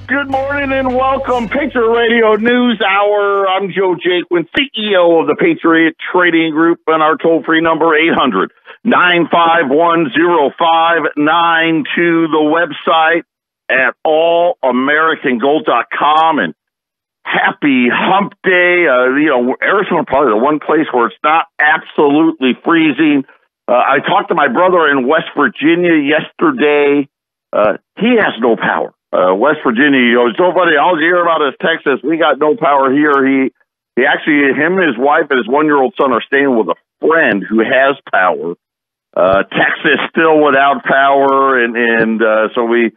Good morning and welcome, Patriot Radio News Hour. I'm Joe Jaquin, CEO of the Patriot Trading Group, and our toll-free number, 800-951-0592, the website at allamericangold.com. And happy hump day. Arizona probably the one place where it's not absolutely freezing. I talked to my brother in West Virginia yesterday. He has no power. West Virginia, it's so funny. All you hear about is Texas. We got no power here. He actually, him, his wife, and his 1-year-old son are staying with a friend who has power. Texas still without power, and so we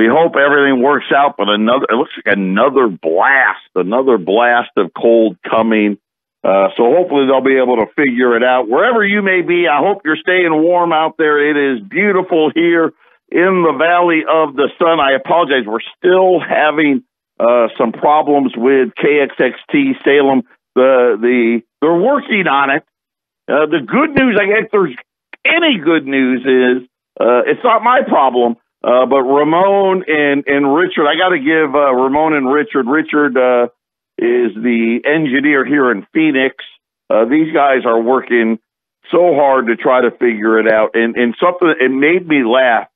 hope everything works out. But it looks like another blast of cold coming. So hopefully they'll be able to figure it out. Wherever you may be, I hope you're staying warm out there. It is beautiful here in the Valley of the Sun. I apologize. We're still having some problems with KXXT Salem. They're working on it. The good news, I guess, if there's any good news, is it's not my problem. But Ramon and Richard, I got to give Ramon and Richard. Richard is the engineer here in Phoenix. These guys are working so hard to try to figure it out. And something, it made me laugh,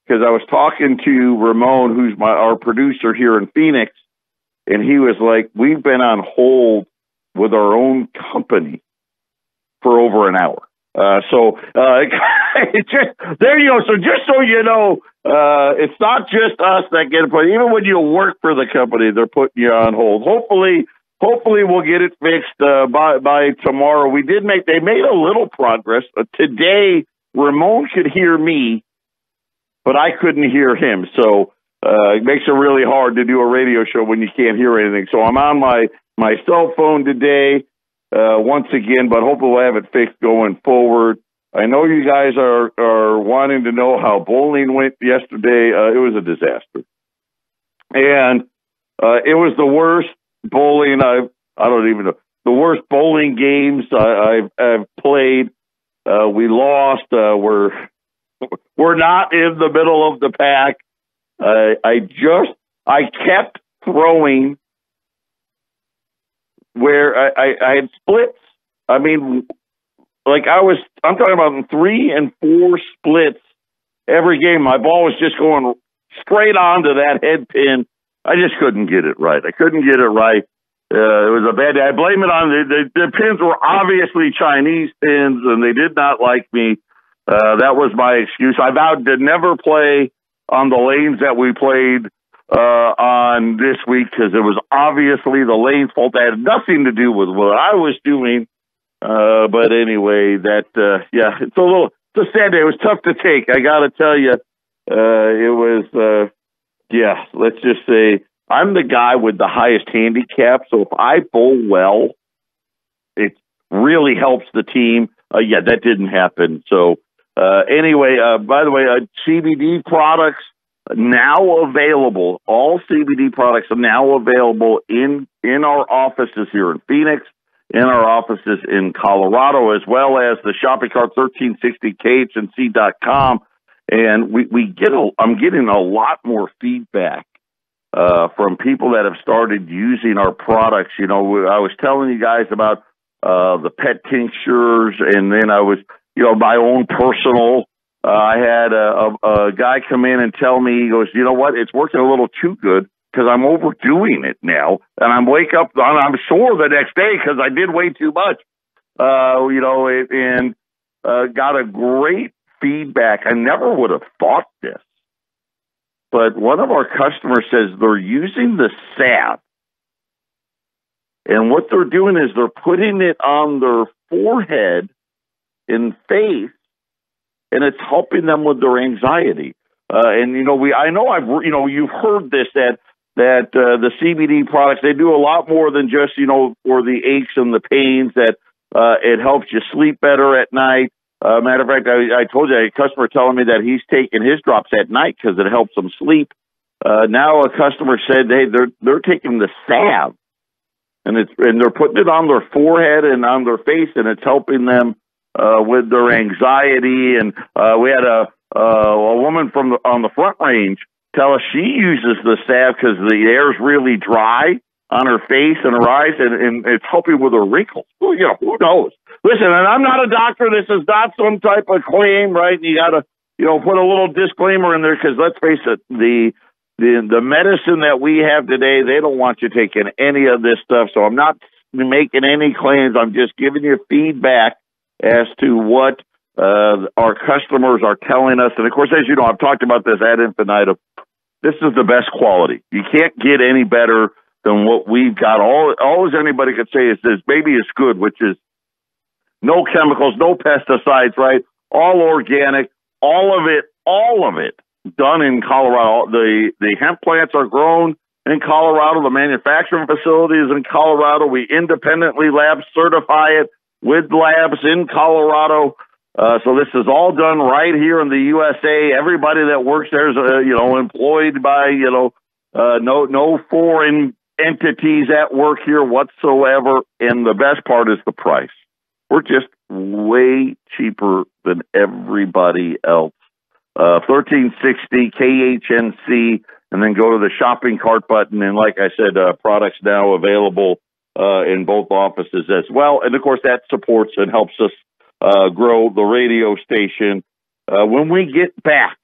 because I was talking to Ramon, who's our producer here in Phoenix, and he was like, we've been on hold with our own company for over an hour. There you go. So just so you know, it's not just us that get it put. Even when you work for the company, they're putting you on hold. Hopefully we'll get it fixed by tomorrow. They made a little progress. Today, Ramon could hear me, but I couldn't hear him. So it makes it really hard to do a radio show when you can't hear anything. So I'm on my cell phone today once again, but hopefully we'll have it fixed going forward. I know you guys are wanting to know how bowling went yesterday. It was a disaster. And it was the worst bowling I don't even know. The worst bowling games I've played. We lost. We're not in the middle of the pack. I kept throwing where I had splits. I mean, I'm talking about 3 and 4 splits every game. My ball was just going straight onto that head pin. I just couldn't get it right. It was a bad day. I blame it on the pins were obviously Chinese pins, and they did not like me. That was my excuse. I vowed to never play on the lanes that we played on this week, because it was obviously the lane's fault. That had nothing to do with what I was doing. But anyway, it's a sad day. It was tough to take. I got to tell you, it was, let's just say I'm the guy with the highest handicap. So if I bowl well, it really helps the team. That didn't happen. So, anyway, by the way, CBD products now available. All CBD products are now available in our offices here in Phoenix, in our offices in Colorado, as well as the shopping cart 1360khnc.com. And I'm getting a lot more feedback from people that have started using our products. I was telling you guys about the pet tinctures, and then I was, my own personal. I had a guy come in and tell me, he goes, you know what, it's working a little too good because I'm overdoing it now, and I'm sore the next day because I did way too much. And got a great feedback. I never would have thought this, but one of our customers says they're using the salve, and what they're doing is they're putting it on their forehead and face, and it's helping them with their anxiety. I know you've heard this, that the CBD products, they do a lot more than just, for the aches and the pains, that it helps you sleep better at night. Matter of fact, I told you, a customer telling me that he's taking his drops at night because it helps him sleep. Now a customer said they're taking the salve, and they're putting it on their forehead and on their face, and it's helping them with their anxiety. And we had a woman on the Front Range tell us she uses the salve because the air's really dry on her face and her eyes, and it's helping with her wrinkles. Well, you know, who knows? Listen, and I'm not a doctor. This is not some type of claim, right? You got to, you know, put a little disclaimer in there because let's face it, the medicine that we have today, they don't want you taking any of this stuff. So I'm not making any claims. I'm just giving you feedback as to what our customers are telling us. And of course, as you know, I've talked about this ad infinitum. This is the best quality. You can't get any better than what we've got. All anybody could say is this baby is good, which is no chemicals, no pesticides, right? All organic, all of it done in Colorado. The hemp plants are grown in Colorado. The manufacturing facility is in Colorado. We independently lab certify it with labs in Colorado. So this is all done right here in the USA. Everybody that works there is, employed by, no foreign entities at work here whatsoever. And the best part is the price. We're just way cheaper than everybody else. $13.60 KHNC, and then go to the shopping cart button. And like I said, products now available in both offices as well. And of course, that supports and helps us grow the radio station. When we get back,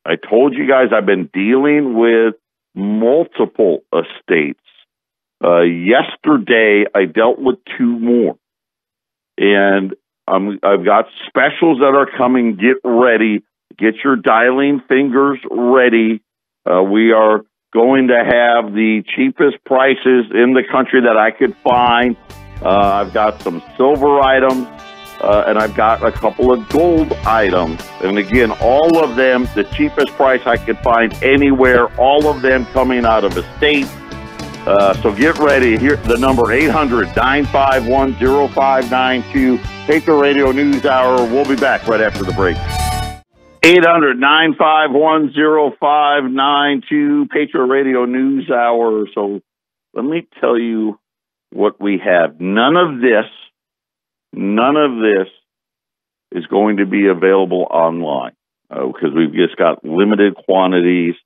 I told you guys I've been dealing with multiple estates. Yesterday, I dealt with 2 more. And I've got specials that are coming. Get ready. Get your dialing fingers ready. We are going to have the cheapest prices in the country that I could find. I've got some silver items, and I've got a couple of gold items. And again, all of them, the cheapest price I could find anywhere, all of them coming out of a state. So get ready. Here, the number 800-951-0592. Patriot Radio News Hour. We'll be back right after the break. 800-951-0592. Patriot Radio News Hour. So let me tell you what we have. None of this is going to be available online because we've just got limited quantities,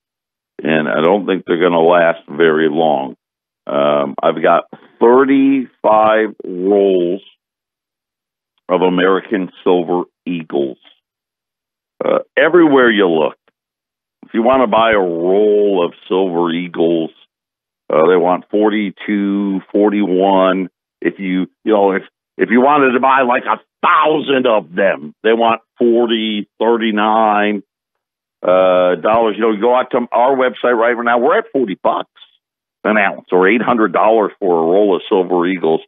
and I don't think they're going to last very long. I've got 35 rolls of American Silver Eagles. Everywhere you look, if you want to buy a roll of Silver Eagles, they want 42, 41. If you wanted to buy like 1,000 of them, they want 40, 39 dollars. You go out to our website right now. We're at $40 an ounce, or $800 for a roll of Silver Eagles.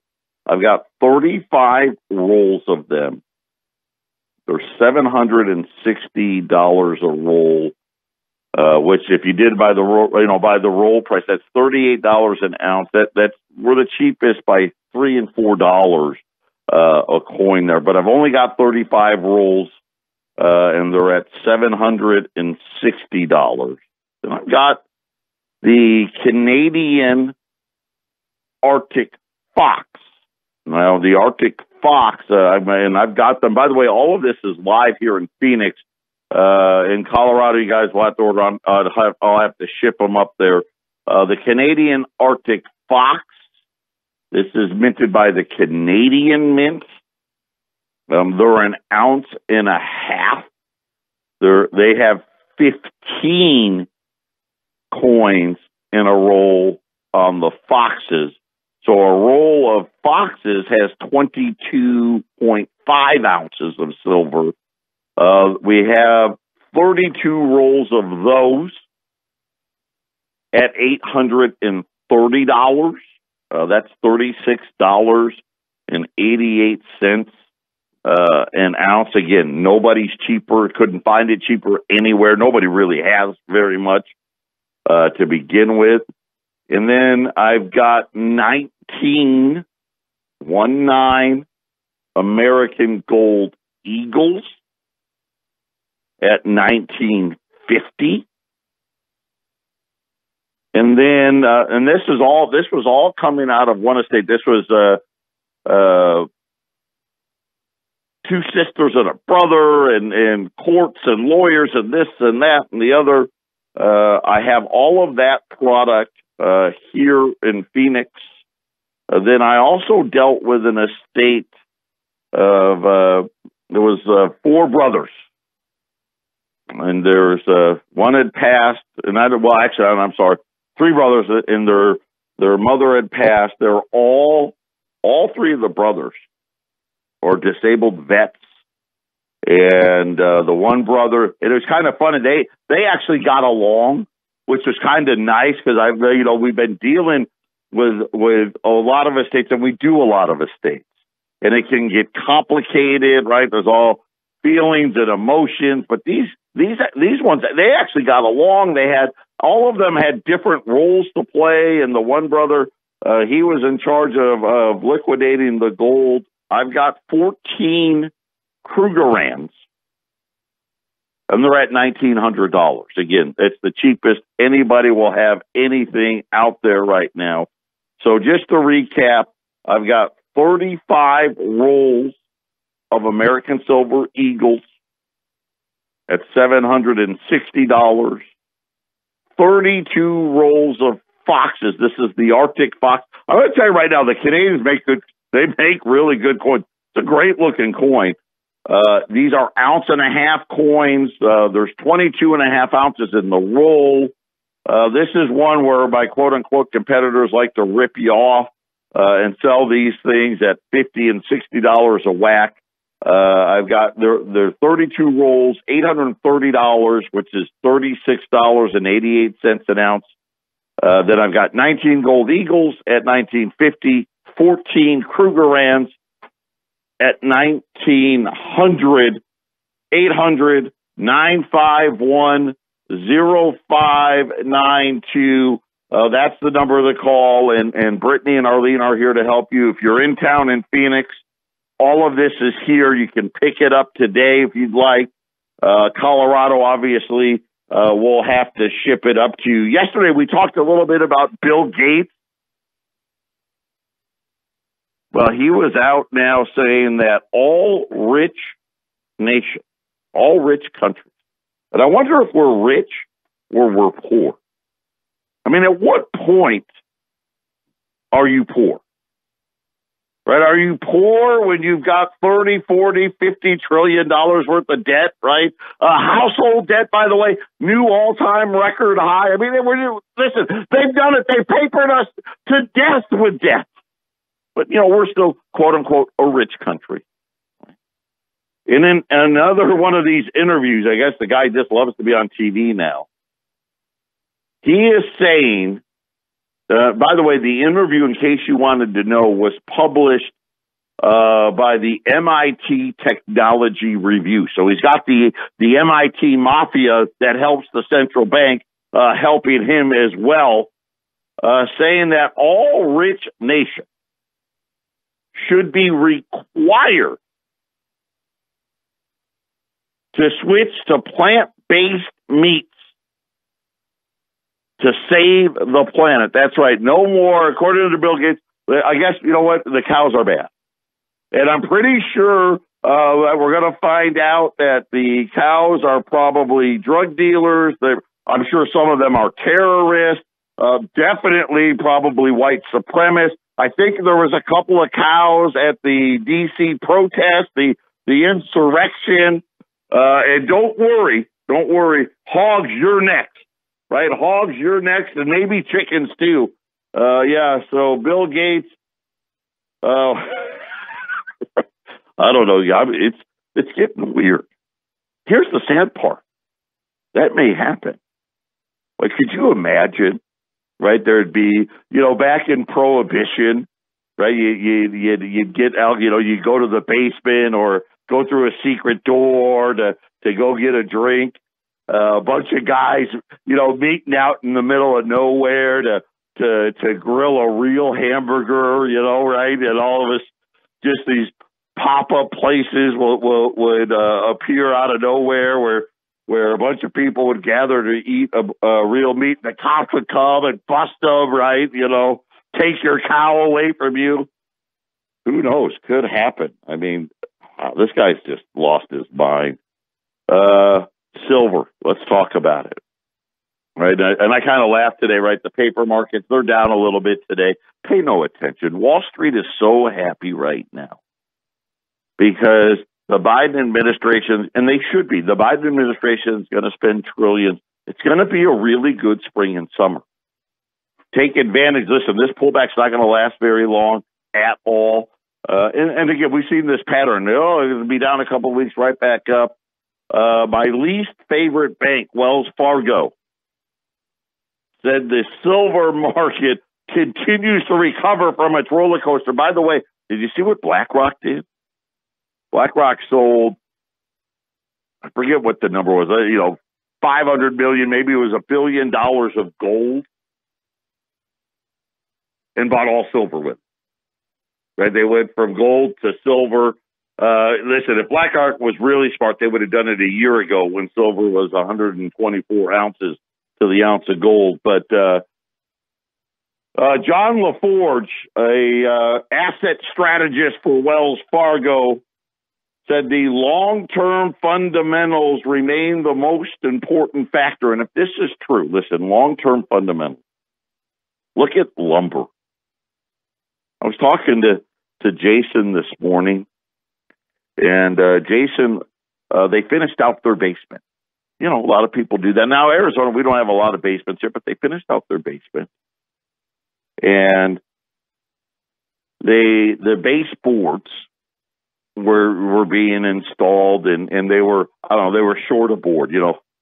I've got 35 rolls of them. They're $760 a roll, which if you did by the roll price, that's $38 an ounce. We're the cheapest by $3 and $4 a coin there. But I've only got 35 rolls, and they're at $760. And I've got the Canadian Arctic Fox. Now, the Arctic Fox, and I've got them. By the way, all of this is live here in Phoenix. In Colorado, you guys will have to order on. I'll have to ship them up there. The Canadian Arctic Fox. This is minted by the Canadian Mint. They're an ounce and a half. They have 15 coins in a roll on the Foxes. So a roll of Foxes has 22.5 ounces of silver. We have 32 rolls of those at $830. That's $36.88 an ounce. Again, nobody's cheaper. Couldn't find it cheaper anywhere. Nobody really has very much to begin with. And then I've got 19 American Gold Eagles at $19.50. And then, and this was all coming out of one estate. This was two sisters and a brother, and courts and lawyers and this and that and the other. I have all of that product here in Phoenix. Then I also dealt with an estate of there was 4 brothers, and there's one had passed, and I'm sorry, 3 brothers, and their mother had passed. They're all 3 of the brothers are disabled vets. And the one brother, it was kind of funny. They actually got along, which was kind of nice because we've been dealing with a lot of estates, and we do a lot of estates, and it can get complicated, right? There's all feelings and emotions, but these ones, they actually got along. All of them had different roles to play, and the one brother, he was in charge of liquidating the gold. I've got 14 Krugerrands, and they're at $1,900. Again, it's the cheapest anybody will have anything out there right now. So just to recap, I've got 35 rolls of American Silver Eagles at $760. 32 rolls of Foxes. This is the Arctic Fox. I'm going to tell you right now, the Canadians make really good coins. It's a great looking coin. These are 1.5 ounce coins. There's 22.5 ounces in the roll. This is one where my quote unquote competitors like to rip you off and sell these things at $50 and $60 a whack. I've got there 32 rolls, $830, which is $36.88 an ounce. Then I've got 19 Gold Eagles at $19.50, 14 Krugerrands at $1,900, 800-951-0592. That's the number of the call, and Brittany and Arlene are here to help you. If you're in town in Phoenix, all of this is here. You can pick it up today if you'd like. Colorado, obviously, we'll have to ship it up to you. Yesterday, we talked a little bit about Bill Gates. Well, he was out now saying that all rich nations, all rich countries, and I wonder if we're rich or we're poor. I mean, at what point are you poor? Right? Are you poor when you've got 30, 40, 50 trillion dollars worth of debt, right? Household debt, by the way, new all-time record high. I mean, listen, they've done it. They papered us to death with debt. But, we're still, quote unquote, a rich country. And in another one of these interviews, I guess the guy just loves to be on TV now. He is saying, by the way, the interview, in case you wanted to know, was published by the MIT Technology Review. So he's got the MIT mafia that helps the central bank helping him as well, saying that all rich nations should be required to switch to plant-based meats to save the planet. That's right. No more, according to Bill Gates, I guess, you know what? The cows are bad. And I'm pretty sure that we're going to find out that the cows are probably drug dealers. I'm sure some of them are terrorists, definitely probably white supremacists. I think there was a couple of cows at the D.C. protest, the insurrection. And don't worry, hogs, you're next, right? Hogs, you're next, and maybe chickens too. So Bill Gates, I don't know. It's getting weird. Here's the sad part. That may happen. Like, could you imagine? Right, there'd be, back in Prohibition, right? You'd get out, you go to the basement or go through a secret door to go get a drink. A bunch of guys, meeting out in the middle of nowhere to grill a real hamburger, right? And all of us, just these pop-up places would appear out of nowhere where a bunch of people would gather to eat a real meat, and the cops would come and bust them, right? Take your cow away from you. Who knows? Could happen. I mean, this guy's just lost his mind. Silver. Let's talk about it. right? And I kind of laughed today, right? The paper markets, they're down a little bit today. Pay no attention. Wall Street is so happy right now because the Biden administration, and they should be, the Biden administration is going to spend trillions. It's going to be a really good spring and summer. Take advantage. Listen, this pullback's not going to last very long at all. And again, we've seen this pattern. Oh, it'll be down a couple of weeks, right back up. My least favorite bank, Wells Fargo, said the silver market continues to recover from its roller coaster. By the way, did you see what BlackRock did? BlackRock sold, I forget what the number was, $500 million, maybe it was $1 billion of gold, and bought all silver with it. Right? They went from gold to silver. Listen, if BlackRock was really smart, they would have done it a year ago when silver was 124 ounces to the ounce of gold. But John LaForge, a asset strategist for Wells Fargo, said the long-term fundamentals remain the most important factor. And if this is true, listen, long-term fundamentals. Look at lumber. I was talking to Jason this morning, and Jason, they finished out their basement. A lot of people do that. Now, Arizona, we don't have a lot of basements here, but they finished out their basement. And the baseboards were being installed, and they were, they were short a board.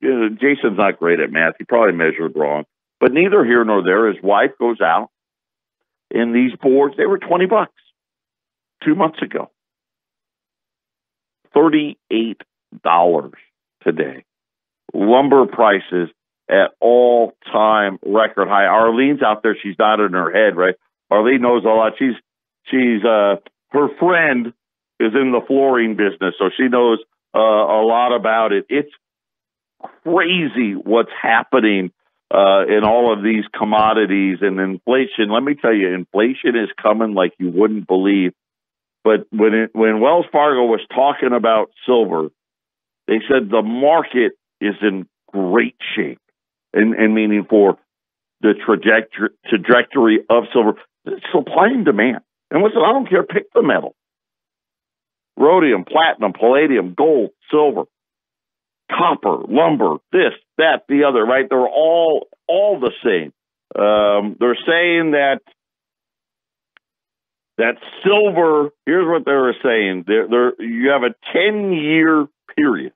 Jason's not great at math. He probably measured wrong. But neither here nor there. His wife goes out, and these boards, they were $20 2 months ago. $38 today. Lumber prices at all-time record high. Arlene's out there. She's nodding her head, right? Arlene knows a lot. Her friend is in the flooring business, so she knows a lot about it. It's crazy what's happening in all of these commodities and inflation. Let me tell you, inflation is coming like you wouldn't believe. But when Wells Fargo was talking about silver, they said the market is in great shape, and meaning for the trajectory of silver, supply and demand. And listen, I don't care, pick the metal. Rhodium, platinum, palladium, gold, silver, copper, lumber, this, that, the other, right? They're all the same. They're saying that silver, here's what they were saying. You have a 10-year period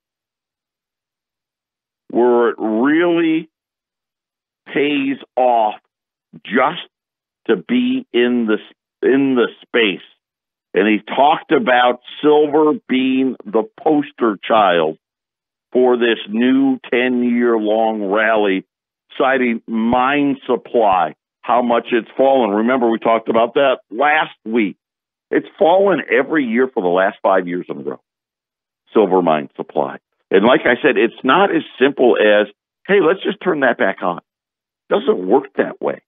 where it really pays off just to be in the space. And he talked about silver being the poster child for this new 10-year-long rally, citing mine supply, how much it's fallen. Remember, we talked about that last week. It's fallen every year for the last 5 years in a row, silver mine supply. And like I said, it's not as simple as, hey, let's just turn that back on. It doesn't work that way,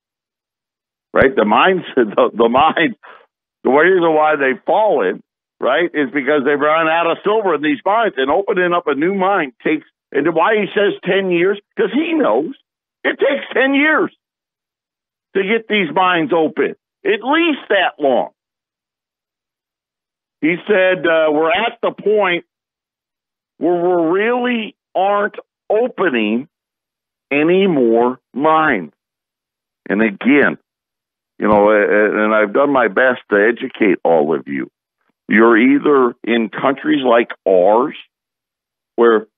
right? The mines, the reason why they've fallen, right, is because they've run out of silver in these mines, and opening up a new mine takes, and why he says 10 years, because he knows it takes 10 years to get these mines open, at least that long. He said, we're at the point where we really aren't opening any more mines. And again, and I've done my best to educate all of you. You're either in countries like ours, where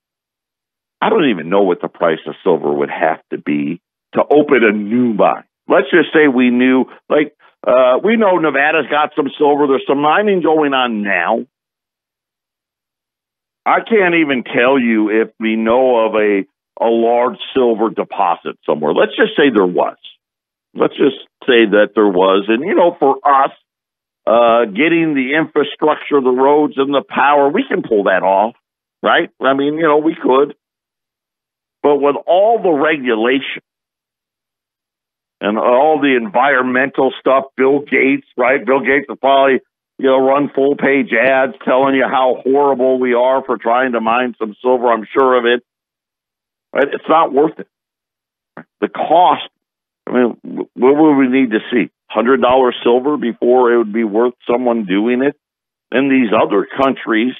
I don't even know what the price of silver would have to be to open a new mine. Let's just say we knew, we know Nevada's got some silver. There's some mining going on now. I can't even tell you if we know of a large silver deposit somewhere. Let's just say there was. Let's just say that there was. And, for us, getting the infrastructure, the roads and the power, we can pull that off, right? I mean, we could. But with all the regulation and all the environmental stuff, Bill Gates, right? Bill Gates will probably, run full-page ads telling you how horrible we are for trying to mine some silver. I'm sure of it. Right? It's not worth it. the cost. I mean, what would we need to see? $100 silver before it would be worth someone doing it? In these other countries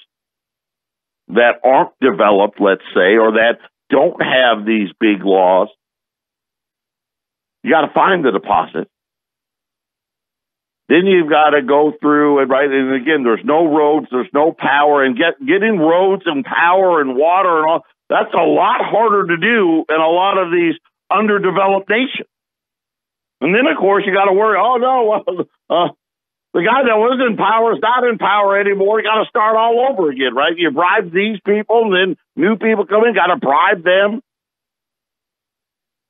that aren't developed, let's say, or that don't have these big laws, you got to find the deposit. Then you've got to go through and and again, there's no roads, there's no power, and getting roads and power and water and all, that's a lot harder to do in a lot of these underdeveloped nations. And then, of course, you got to worry, the guy that was in power is not in power anymore. You got to start all over again, right? You bribe these people, and then new people come in, got to bribe them.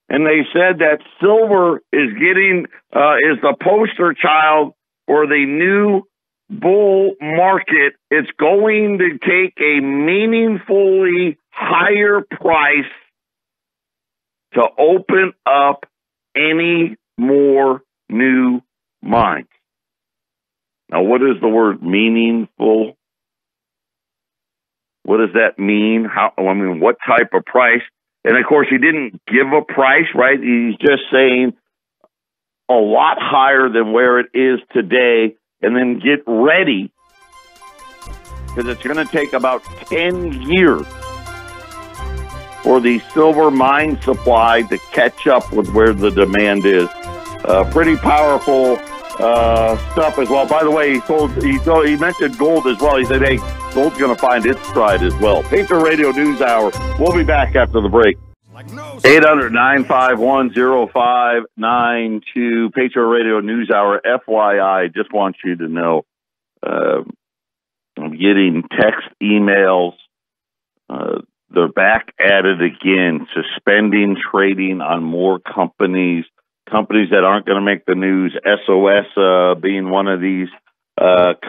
And they said that silver is is the poster child for the new bull market. It's going to take a meaningfully higher price to open up any more new mines. Now, what is the word meaningful? What does that mean? What type of price? And of course, he didn't give a price, right? He's just saying a lot higher than where it is today. And then get ready, because it's going to take about 10 years for the silver mine supply to catch up with where the demand is. Pretty powerful stuff as well. By the way, he mentioned gold as well. He said, hey, gold's going to find its stride as well. Patriot Radio News Hour. We'll be back after the break. 800-951-0592. Patriot Radio News Hour. FYI, just want you to know, I'm getting text, emails. They're back at it again, suspending trading on more companies that aren't going to make the news. SOS being one of these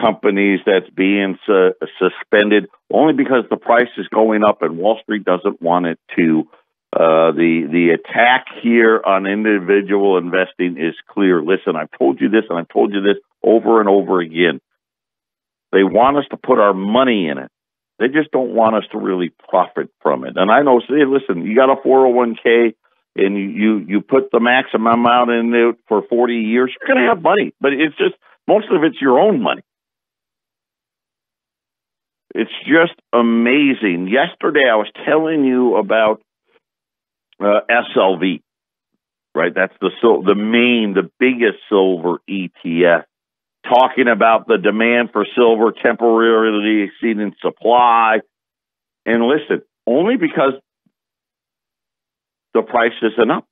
companies that's being suspended only because the price is going up and Wall Street doesn't want it to. The attack here on individual investing is clear. Listen, I've told you this, and I've told you this over and over again. They want us to put our money in it. They just don't want us to really profit from it. And I know, say, listen, you got a 401k and you put the maximum amount in it for 40 years, you're going to have money. But it's just, most of it's your own money. It's just amazing. Yesterday, I was telling you about SLV, right? That's the biggest silver ETF. Talking about the demand for silver temporarily exceeding supply. And listen, only because the price isn't up.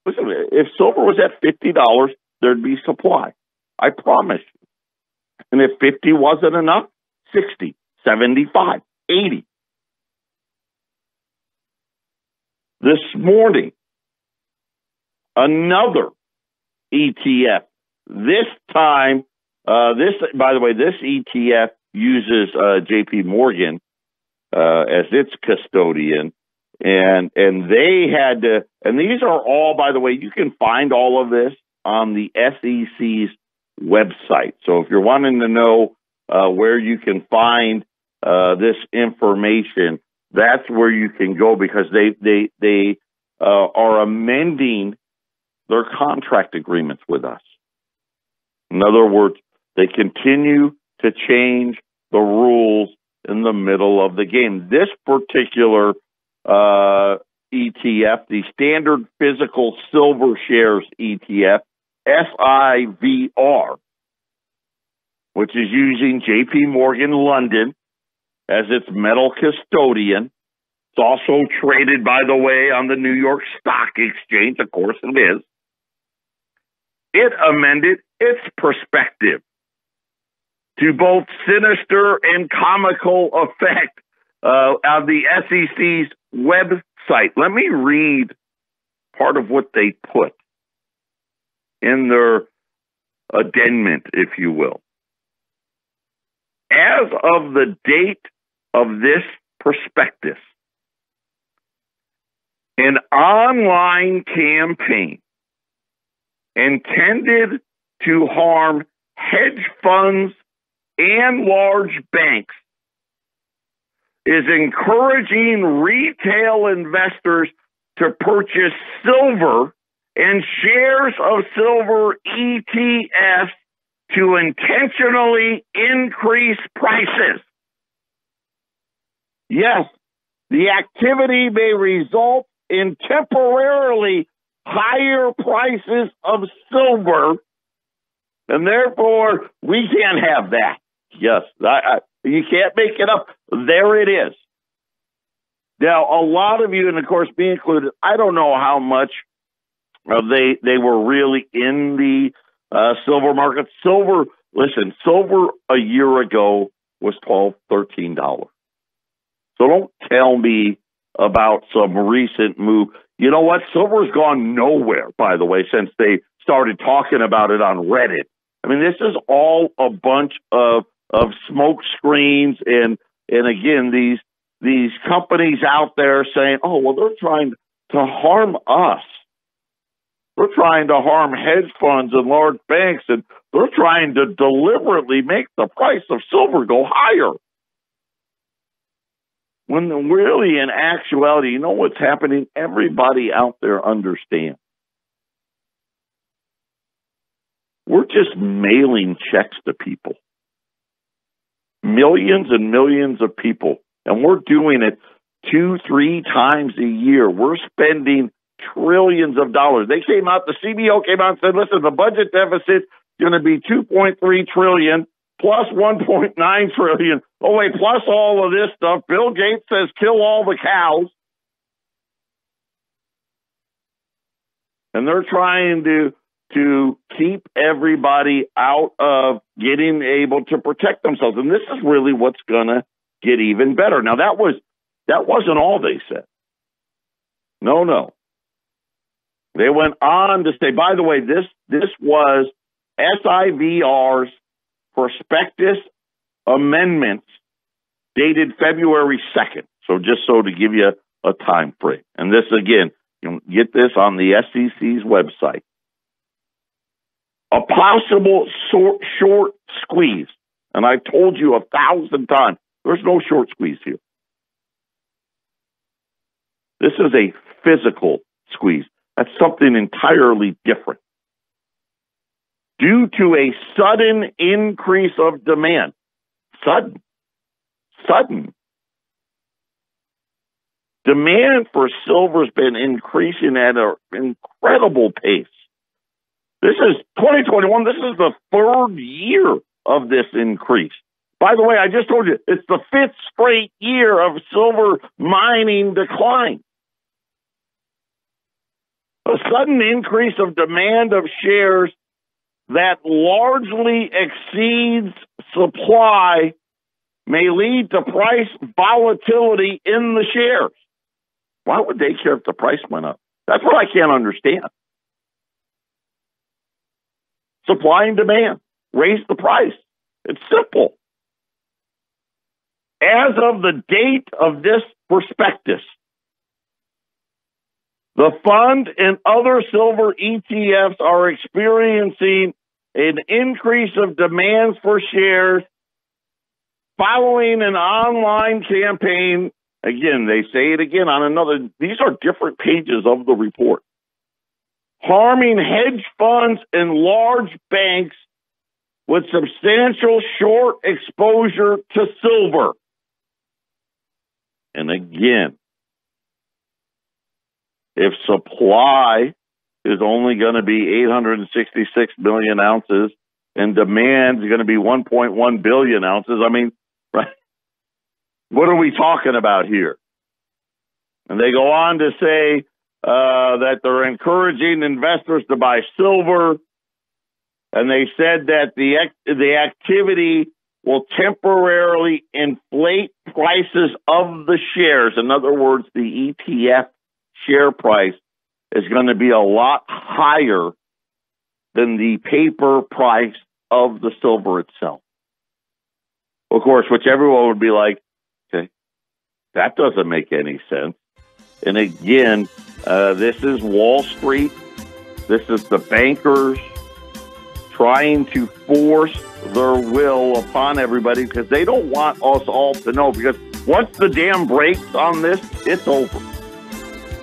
Listen, if silver was at $50, there'd be supply. I promise you. And if 50 wasn't enough, 60, 75, 80. This morning, another ETF. This time, by the way, this ETF uses J.P. Morgan as its custodian, and they had to. And these are all, by the way, you can find all of this on the SEC's website. So if you're wanting to know where you can find this information, that's where you can go, because they are amending their contract agreements with us. In other words, they continue to change the rules in the middle of the game. This particular ETF, the Standard Physical Silver Shares ETF, SIVR, which is using J.P. Morgan London as its metal custodian. It's also traded, by the way, on the New York Stock Exchange. Of course it is. It amended its perspective to both sinister and comical effect on the SEC's website. Let me read part of what they put in their addendum, if you will. As of the date of this prospectus, an online campaign intended to harm hedge funds and large banks is encouraging retail investors to purchase silver and shares of silver ETFs to intentionally increase prices. Yes, the activity may result in temporarily higher prices of silver, and therefore we can't have that. Yes, you can't make it up. There it is. Now, a lot of you, and of course me included, I don't know how much they were really in the silver market. Silver a year ago was $12, $13. So don't tell me about some recent move. You know what? Silver's gone nowhere, by the way, since they started talking about it on Reddit. I mean, this is all a bunch of smoke screens and again, these companies out there saying, oh, well, they're trying to harm us. They're trying to harm hedge funds and large banks, and they're trying to deliberately make the price of silver go higher. When really, in actuality, you know what's happening? Everybody out there understands. We're just mailing checks to people. Millions and millions of people. And we're doing it 2-3 times a year. We're spending trillions of dollars. They came out, the CBO came out and said, listen, the budget deficit is going to be $2.3 trillion plus $1.9 trillion. Oh, wait, plus all of this stuff. Bill Gates says kill all the cows. And they're trying to keep everybody out of getting able to protect themselves. And this is really what's going to get even better. Now, that wasn't all they said. No. They went on to say, by the way, this was SIVR's prospectus amendments dated February 2nd. So just so to give you a time frame. And this, again, you can get this on the SEC's website. A possible short squeeze. And I've told you 1,000 times, there's no short squeeze here. This is a physical squeeze. That's something entirely different. Due to a sudden increase of demand. Sudden. Demand for silver has been increasing at an incredible pace. This is 2021. This is the third year of this increase. By the way, I just told you, it's the 5th straight year of silver mining decline. A sudden increase of demand of shares that largely exceeds supply may lead to price volatility in the shares. Why would they care if the price went up? That's what I can't understand. Supply and demand. Raise the price. It's simple. As of the date of this prospectus, the fund and other silver ETFs are experiencing an increase of demands for shares following an online campaign. Again, they say it again on another. These are different pages of the report. Harming hedge funds and large banks with substantial short exposure to silver. And again, if supply is only going to be 866 million ounces and demand is going to be 1.1 billion ounces, I mean, right? What are we talking about here? And they go on to say that they're encouraging investors to buy silver. And they said that the activity will temporarily inflate prices of the shares. In other words, the ETF share price is going to be a lot higher than the paper price of the silver itself. Of course, which everyone would be like, okay, that doesn't make any sense. And again, this is Wall Street. This is the bankers trying to force their will upon everybody because they don't want us all to know. Because once the dam breaks on this, it's over.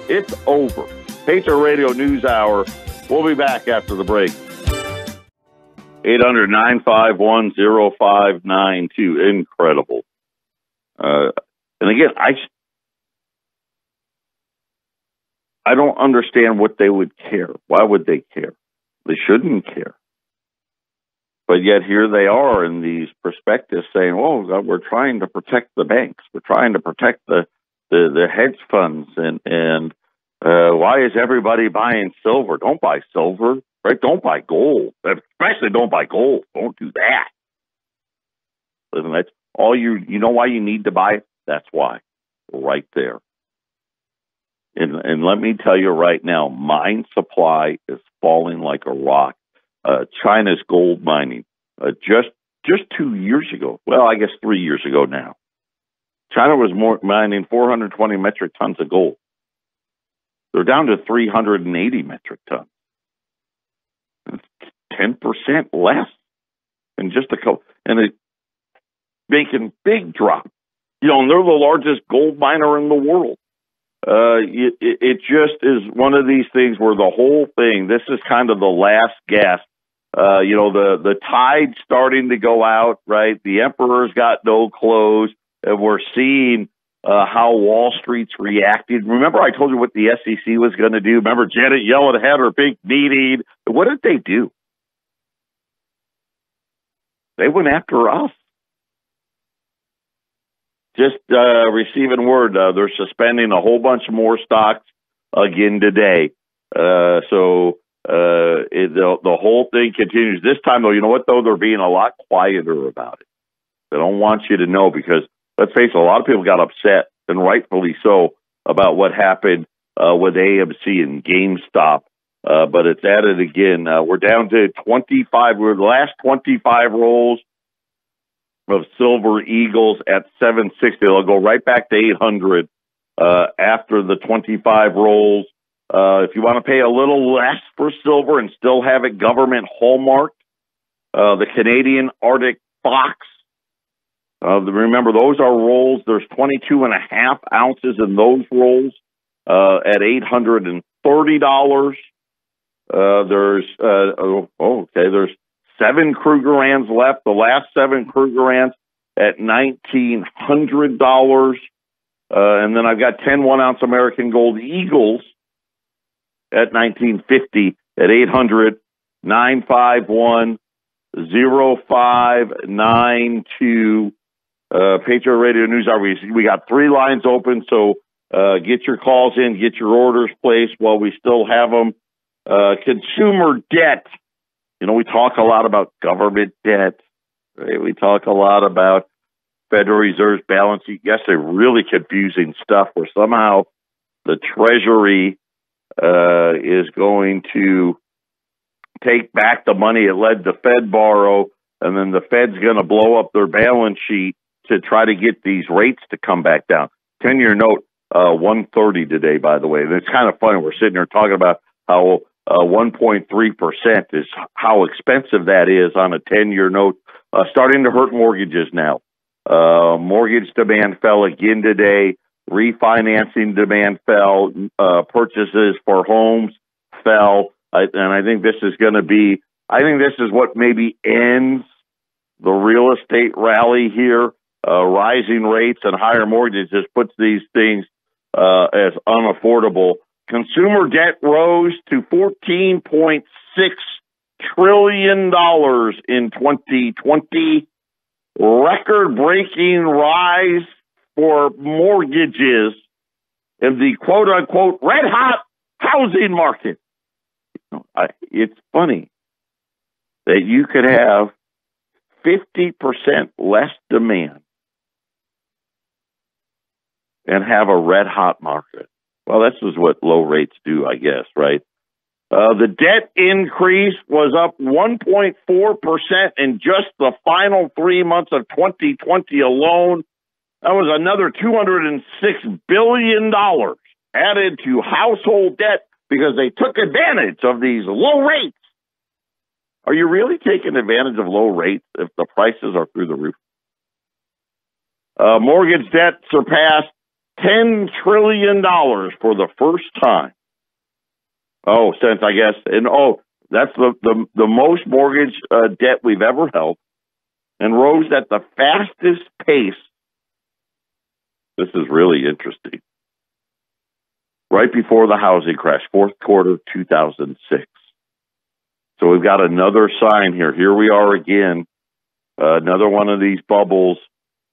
It's over. Patriot Radio News Hour. We'll be back after the break. 800-951-0592. Incredible. And again, I don't understand what they would care. Why would they care? They shouldn't care. But yet here they are in these prospectus saying, "Oh, God, we're trying to protect the banks. We're trying to protect the hedge funds, and why is everybody buying silver? Don't buy silver, right? Don't buy gold. Especially don't buy gold. Don't do that. Listen, that's all you know why you need to buy it? That's why. Right there. And let me tell you right now, mine supply is falling like a rock. China's gold mining, just 2 years ago, well, I guess 3 years ago now, China was mining 420 metric tons of gold. They're down to 380 metric tons. 10% less in just a couple, and it's making big drop. And they're the largest gold miner in the world. It just is one of these things where the whole thing, this is kind of the last gasp. The tide's starting to go out, right? The emperor's got no clothes, and we're seeing how Wall Street's reacted. Remember I told you what the SEC was going to do? Remember Janet Yellen had her big meeting? What did they do? They went after us. Just receiving word, they're suspending a whole bunch more stocks again today. The whole thing continues. This time, though, you know what, though? They're being a lot quieter about it. They don't want you to know because, let's face it, a lot of people got upset, and rightfully so, about what happened with AMC and GameStop. But it's at it again. We're down to 25. We're the last 25 rolls of Silver Eagles at 760. They'll go right back to 800 after the 25 rolls. If you want to pay a little less for silver and still have it government hallmarked, the Canadian Arctic Fox. Remember, those are rolls. There's 22.5 ounces in those rolls at $830. There's 7 Krugerrands left. The last 7 Krugerrands at $1,900. And then I've got 10 1-ounce American Gold Eagles at $1,950 at 800-951-0592. Patriot Radio News Hour. We got 3 lines open, so get your calls in, get your orders placed while we still have them. Consumer debt. We talk a lot about government debt. Right? We talk a lot about Federal Reserve's balance sheet. Yes, they're really confusing stuff where somehow the Treasury is going to take back the money it let the Fed borrow, and then the Fed's going to blow up their balance sheet to try to get these rates to come back down. 10-year note, 130 today, by the way. And it's kind of funny. We're sitting here talking about how 1.3% is how expensive that is on a 10-year note, starting to hurt mortgages now. Mortgage demand fell again today. Refinancing demand fell. Purchases for homes fell. And I think this is going to be, this is what maybe ends the real estate rally here. Rising rates and higher mortgages puts these things as unaffordable. Consumer debt rose to $14.6 trillion in 2020. Record-breaking rise for mortgages in the quote-unquote red-hot housing market. It's funny that you could have 50% less demand and have a red-hot market. Well, this is what low rates do, I guess, right? The debt increase was up 1.4% in just the final 3 months of 2020 alone. That was another $206 billion added to household debt because they took advantage of these low rates. Are you really taking advantage of low rates if the prices are through the roof? Mortgage debt surpassed $10 trillion for the first time. Oh, since I guess, that's the most mortgage debt we've ever held, and rose at the fastest pace. This is really interesting. Right before the housing crash, fourth quarter 2006. So we've got another sign here. Here we are again. Another one of these bubbles.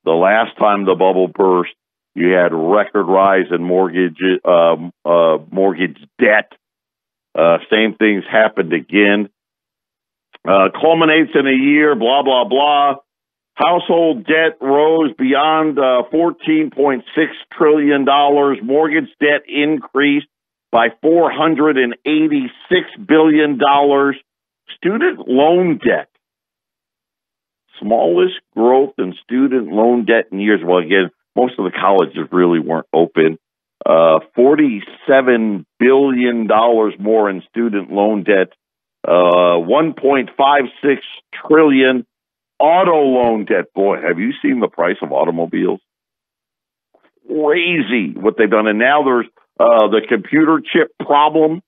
The last time the bubble burst, you had record rise in mortgage debt. Same things happened again. Culminates in a year, blah, blah, blah. Household debt rose beyond $14.6 trillion. Mortgage debt increased by $486 billion. Student loan debt. Smallest growth in student loan debt in years. Well, again, most of the colleges really weren't open. $47 billion more in student loan debt. $1.56 trillion auto loan debt. Boy, have you seen the price of automobiles? Crazy what they've done. And now there's the computer chip problem.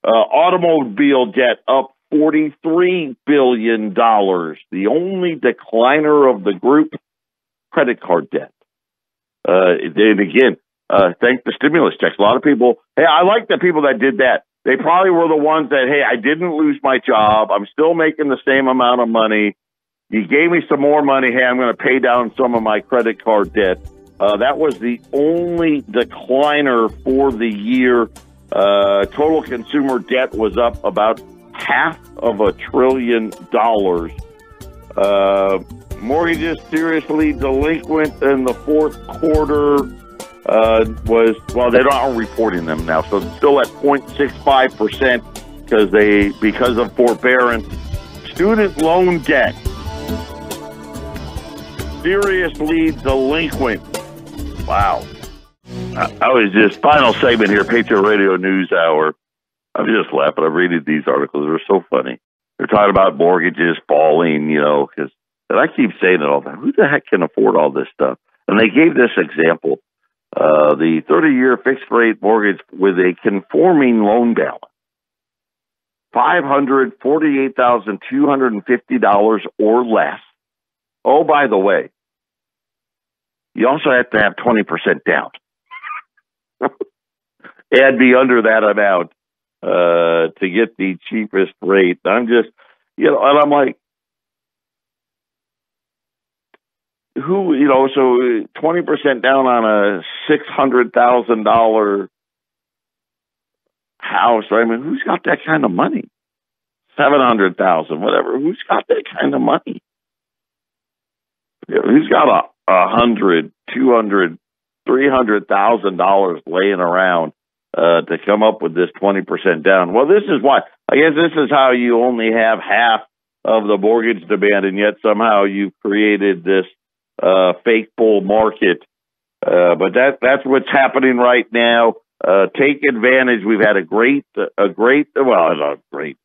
Automobile debt up $43 billion. The only decliner of the group, credit card debt. Then again, thank the stimulus checks. A lot of people, hey, I like the people that did that. They probably were the ones that, hey, I didn't lose my job. I'm still making the same amount of money. You gave me some more money. Hey, I'm going to pay down some of my credit card debt. That was the only decliner for the year. Total consumer debt was up about $500 billion. Mortgages seriously delinquent in the fourth quarter they aren't reporting them now, so it's still at 0.65% because of forbearance. Student loan debt seriously delinquent. Wow. I was just, final segment here, Patriot Radio News Hour. I'm just laughing. I'm reading these articles. They're so funny. They're talking about mortgages falling, and I keep saying it all the time. Who the heck can afford all this stuff? And they gave this example. The 30-year fixed-rate mortgage with a conforming loan balance, $548,250 or less. Oh, by the way, you also have to have 20% down. And be under that amount to get the cheapest rate. I'm just, and I'm like, so 20% down on a $600,000 house. I mean, who's got that kind of money? 700,000, whatever. Who's got that kind of money? Who's got $100,000, $200,000, $300,000 laying around to come up with this 20% down? Well, this is why. I guess this is how you only have half of the mortgage demand, and yet somehow you've created this fake bull market. But that's what's happening right now. Take advantage. We've had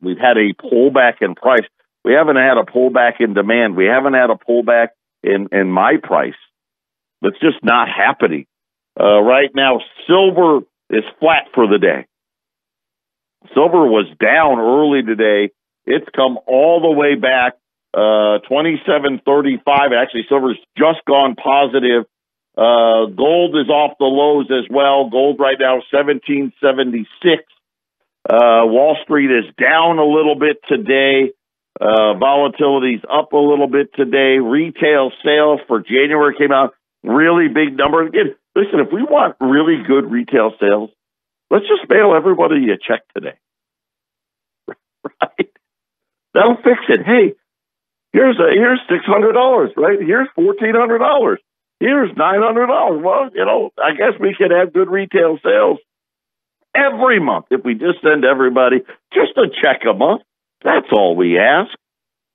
we've had a pullback in price. We haven't had a pullback in demand. We haven't had a pullback in my price. That's just not happening. Right now, silver is flat for the day. Silver was down early today. It's come all the way back. 27.35. Actually, silver's just gone positive. Gold is off the lows as well. Gold right now, 17.76. Wall Street is down a little bit today. Volatility's up a little bit today. Retail sales for January came out. Really big number. Again, listen, if we want really good retail sales, let's just mail everybody a check today. Right? That'll fix it. Hey, here's $600, right? Here's $1,400. Here's $900. Well, I guess we could have good retail sales every month if we just send everybody just a check a month. That's all we ask.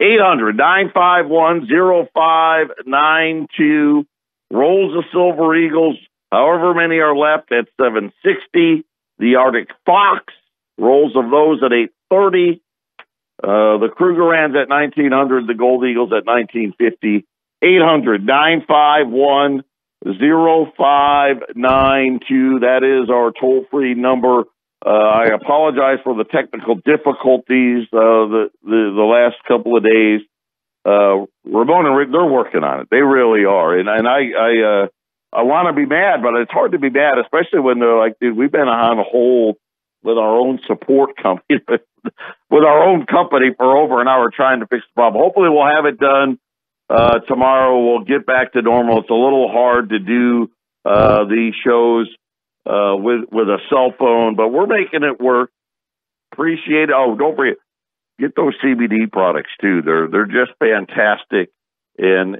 800-951-0592. Rolls of Silver Eagles, however many are left, at 760. The Arctic Fox, rolls of those at 830. The Krugerrands at 1900. The Gold Eagles at 1950. 800-951-0592. 0592. That is our toll-free number. I apologize for the technical difficulties the last couple of days. Ramon and Rick, they're working on it. They really are. And I want to be mad, but it's hard to be mad, especially when they're like, dude, we've been on hold with our own support company, with our own company for over an hour trying to fix the problem. Hopefully we'll have it done tomorrow. We'll get back to normal. It's a little hard to do these shows with a cell phone, but we're making it work. Appreciate it. Oh, don't forget, get those CBD products too. They're just fantastic, and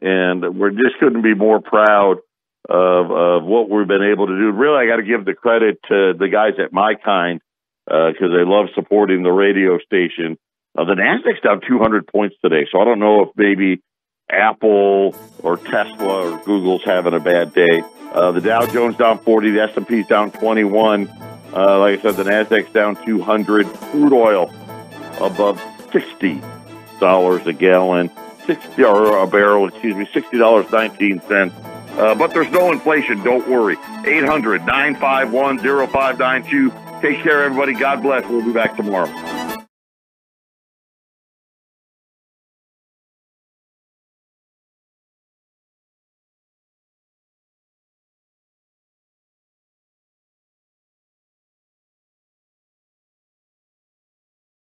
we're just couldn't be more proud of what we've been able to do. Really, I got to give the credit to the guys at My Kind because they love supporting the radio station. The Nasdaq's down 200 points today, so I don't know if maybe Apple or Tesla or Google's having a bad day. The Dow Jones down 40, the S&P's down 21. Like I said, the Nasdaq's down 200. Crude oil above $60 a gallon, or a barrel, $60.19. But there's no inflation, don't worry. 800-951-0592. Take care, everybody. God bless. We'll be back tomorrow.